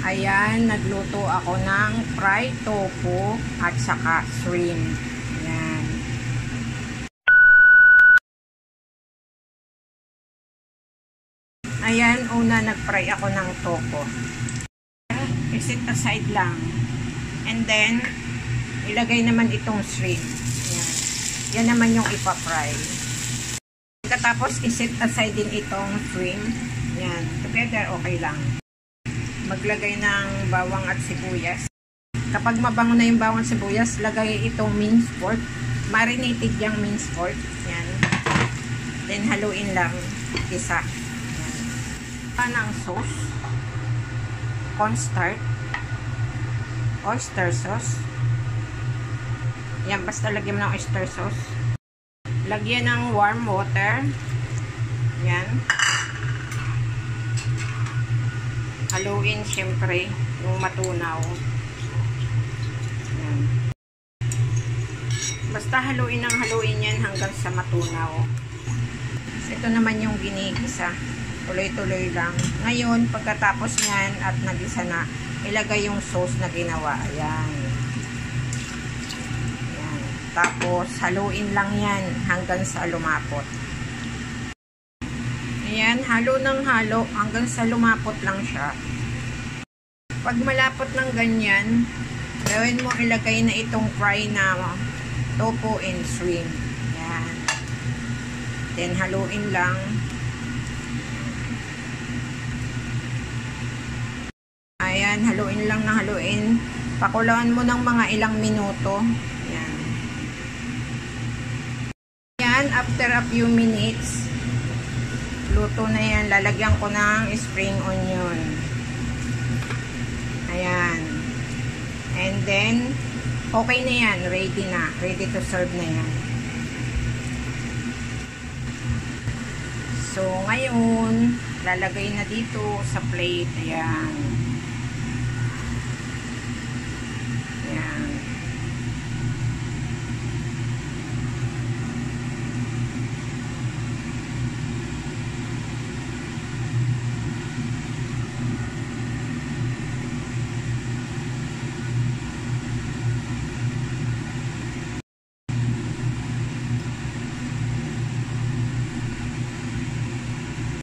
Ayan, nagluto ako ng fried tofu at saka shrimp. Ayan. Ayan, una nag-fry ako ng tofu. I-set aside lang. And then, ilagay naman itong shrimp. Ayan. Yan naman yung ipa-fry. Pagkatapos, i-set aside din itong shrimp. Ayan. Together, okay lang. Maglagay ng bawang at sibuyas. Kapag mabango na yung bawang at sibuyas, lagay itong minced pork. Marinated yung minced pork. Yan. Then, haluin lang. Isa. Yan. Ang sauce. Cornstarch. Oyster sauce. Yan. Basta lagyan mo ng oyster sauce. Lagyan ng warm water. Yan. Haluin syempre yung matunaw. Yan. Basta haluin ng haluin yan hanggang sa matunaw. Ito naman yung ginigisa. Tuloy-tuloy lang. Ngayon, pagkatapos nyan at nagisa na, ilagay yung sauce na ginawa. Ayan. Ayan. Tapos, haluin lang yan hanggang sa lumapot. Ayan, halo ng halo hanggang sa lumapot lang siya. Pag malapot ng ganyan, gawin mo ilagay na itong fry na tofu and shrimp. Ayan. Then, haluin lang. Ayan, haluin lang na haluin. Pakuluan mo ng mga ilang minuto. Ayan. Ayan, after a few minutes, luto na yan. Lalagyan ko ng spring onion. Ayan. And then, okay na yan. Ready na. Ready to serve na yan. So, ngayon, lalagay na dito sa plate. Ayan.